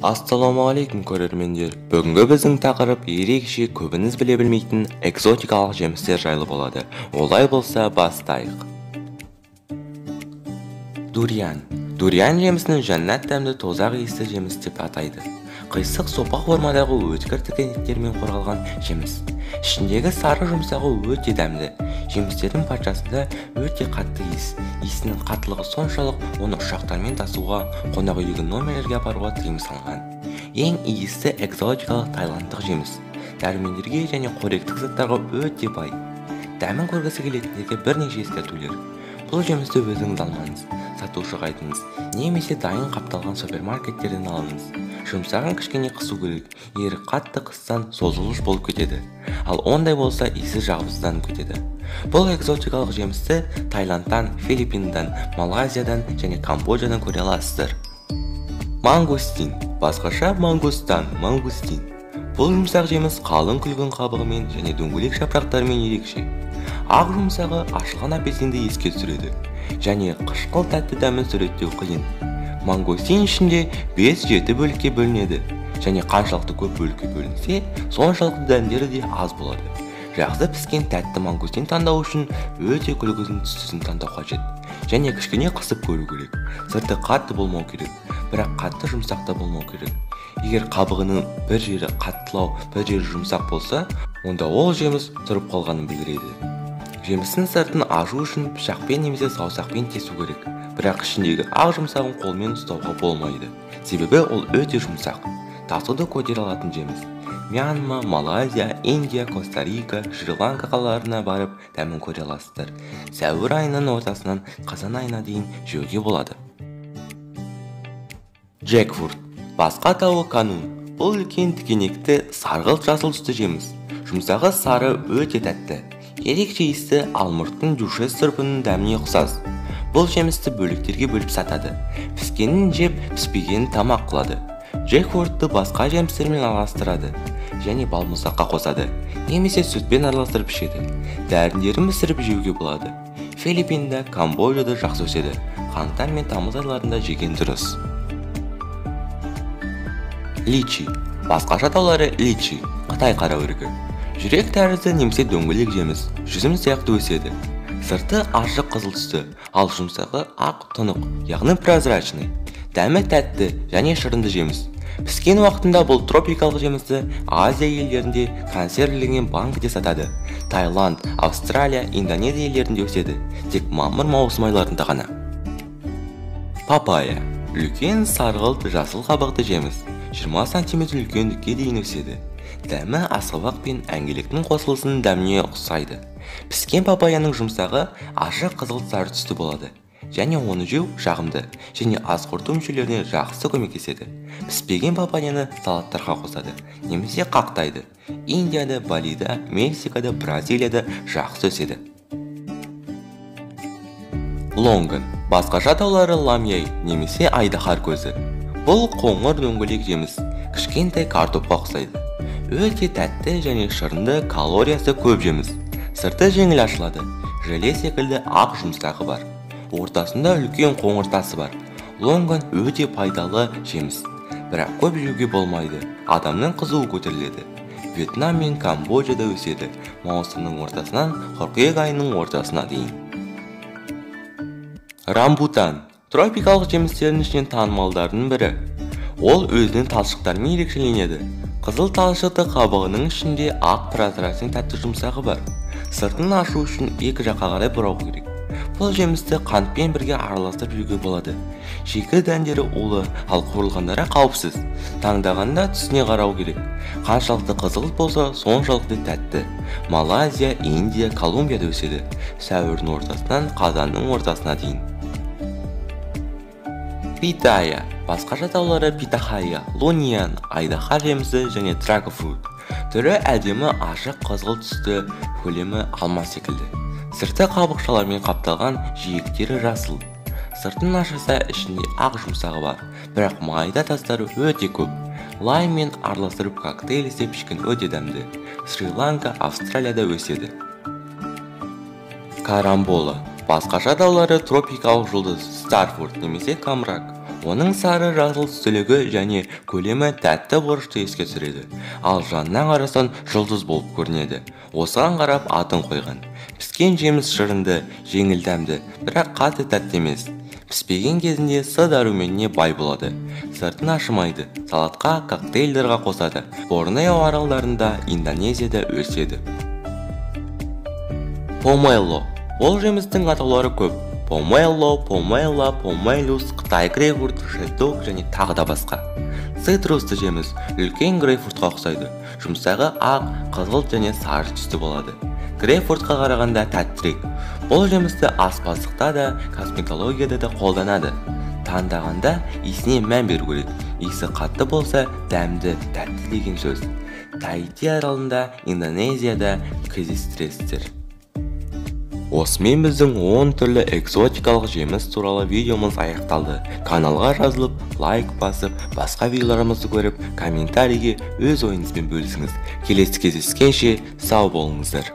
Ассалаумағалейкум көрермендер. Бүгінгі біздің тақырып ерекше көбіңіз біле білмейтін экзотикалық жемістер жайлы болады. Олай болса бастайық. Дуриан. Дуриан жемісінің жәннат дәмді тозақ иісті жеміс деп атайды. Қисық сопақ формадағы өткір тікенектермен қорғалған жеміс. Ішіндегі сары жұмсағы өте дәмді. Жемістердің патшасында өте қатты иіс. Иісінің қаттылығы соншалық, оны ұшақтармен тасуға, қонақ үйдегі номерлерге апаруға тыйым салынған. Ең иісті экзотикалық тайландық жеміс. Дәрумендерге және қоректік заттарға өте бай. Дәмін көргісі келетіндерге бірнеше ескертулер. Бұл жемісті өзіңіз алмаңыз, сатушыға айтыңыз, немесе дайын қапталған супермаркеттерден алыңыз. Жұмсағын кішкене қысу керек, егер қатты қыссаң созылғыш болып кетеді, ал ондай болса иісі жағымсызданып кетеді. Бұл экзотикалық жемісті Таиландтан, Филиппиндан, Малайзиядан және Камбоджадан көре аласыздар. Мангустин, басқаша мангустан. Бұл жұмсақ жеміс қалың күлгін қабығымен және дөңгелек жапырақтарымен ерекше. Ақ жұмсағы ашылған апельсинді еске түсіреді және қышқыл тәтті дәмін суреттеу қиын. Мангустин ішінде 5-7 бөлікке бөлінеді және қаншалықты көп бөлікке бөлінсе, соншалықты дәмдері де аз болады. Жақсы піскен тәтті мангустин таңдау үшін өте күлгін түстісін таңдау қажет және кішкене қысып көру керек. Сырты қатты болмау керек, бірақ қатты жұмсақ та болмау керек. Егер қабығының бір жері қаттылау, бір жері жұмсақ болса, онда ол жеміс тұрып қалғанын білдіреді. Жемістің сыртын ашу үшін пышақпен немесе саусақпен кесу керек, бірақ ішіндегі ақ жұмсағын қолмен ұстауға болмайды, себебі ол өте жұмсақ. Тасуды көтере алатын жеміс. Мьянма, Малайзия, Индия, Коста-Рика, Шри-Ланка қалаларына барып дәмін көре аласыздар. Сәуір айының ортасынан қазан айына дейін жеуге болады. Джекфрут, басқа атауы канун. Бұл үлкен тікенекті сарғылт жасыл түсті жеміс. Жұмсағы сары өте тәтті. Ерекше иісті алмұрттың дюшес сұрпының дәміне ұқсас. Бұл жемісті бөліктерге бөліп сатады. Піскенін жеп, піспегенін тамақ қылады. Джекфрутты басқа жемістермен араластырады және балмұздаққа қосады, немесе сүтпен араластырып ішеді. Дәріндерін пісіріп жеуге болады. Филиппинда, Камбоджада жақсы өседі. Қаңтар мен тамыз айларында жеген дұрыс. Личи. Басқаша атаулары личи, Қытай қараөрігі. Жүрек тәрізді немесе дөңгелек жеміс, жүзім сияқты өседі. Сырты ашық қызыл түсті, ал жұмсағы ақ тұнық, яғни прозрачный. Дәмі тәтті және шырынды жеміс. Піскен уақытында бұл тропикалық жемісті Азия елдерінде консервіленген банкіде сатады. Таиланд, Австралия, Индонезия елдерінде өседі, тек мамыр-маусым айларында ғана. Папайя. Үлкен сарғылт жасыл қабықты жеміс. 20 см үлкендікке дейін өседі. Дәмі асқабақ пен әңгелектің қосылысының дәміне ұқсайды. Піскен папаяның жұмсағы ашық қызыл сары түсті болады және оны жеу жағымды және ас қорыту мүшелеріне жақсы көмектеседі. Піспеген папаяны салаттарға қосады немесе қақтайды. Индияда, Балида, Мексикада, Бразилияда жақсы өседі. Лонган. Басқаша атаулары ламьяй немесе айдаһар көзі. Бұл қоңыр дөңгелек жеміс, кішкентай картопқа ұқсайды. Өте тәтті және шырынды, калориясы көп жеміс. Сырты жеңіл ашылады. Желе секілді ақ жұмсағы бар. Ортасында үлкен қоңыр тасы бар. Лонган өте пайдалы жеміс, бірақ көп жеуге болмайды. Адамның қызуы көтеріледі. Вьетнам мен Камбоджада өседі. Маусымның ортасынан қыркүйек айының ортасына дейін. Рамбутан. Тропикалық жемістердің ішінен танымалдардың бірі. Ол өзінің талшықтарымен ерекшеленеді. Қызыл талшықты қабығының ішінде ақ прозрачный тәтті жұмсағы бар. Сыртын ашу үшін екі жаққа қарай бұрау керек. Бұл жемісті қантпен бірге араластырып жеуге болады. Шикі дәндері улы, ал қуырылғандары қауіпсіз. Таңдағанда түсіне қарау керек. Қаншалықты қызыл болса, соншалықты тәтті. Малайзия, Индия, Колумбияда өседі. Сәуірдің ортасынан қазанның ортасына дейін. Питая. Басқаша атаулары питахайя, лониан, айдаһар жемісі және драгонфрут. Түрі әдемі ашық қызғылт түсті, көлемі алма секілді. Сырты қабықшалармен қапталған, жиектері жасыл. Сыртын ашса ішінде ақ жұмсағы бар, бірақ майда тастары өте көп. Лайммен араластырып коктейль істеп ішкен өте дәмді. Шри-Ланка, Австралияда өседі. Карамбола. Басқаша атаулары тропикалық жұлдыз, старфурт немесе камрак. Оның сары жасыл түстілігі және көлемі тәтті борышты еске түсіреді. Ал жаннан қарасан жұлдыз болып көрінеді. Осыған қарап атын қойған. Піскен жеміс шырынды, жеңіл дәмді, бірақ қатты тәтті емес. Піспеген кезінде С дәруменіне бай болады. Сыртын ашымайды, салатқа, коктейлдерға қосады. Борнео аралдарында, Индонезияда өседі. Помело. Ол жемістің атаулары көп. Помело, помело, помелюс, Қытай грейпфрут, шедок және тағы да басқа. Цитрусты жеміс үлкен грейпфрутқа ұқсайды. Жұмсағы ақ, қызыл және сары түсті болады. Грейпфрутқа қарағанда тәттірек. Бұл жемісті аспаздықта да, косметологияда да қолданады. Таңдағанда иісіне мән беру керек. Иісі қатты болса, дәмді, тәтті деген сөз. Таити аралында, Индонезияда кездестіресіздер. Осымен біздің 10 түрлі экзотикалық жеміс туралы видеомыз аяқталды. Каналға жазылып, лайк басып, басқа видеоларымызды көріп, комментарийге өз ойыңызбен бөлісіңіз. Келесі кездескенше сау болыңыздар.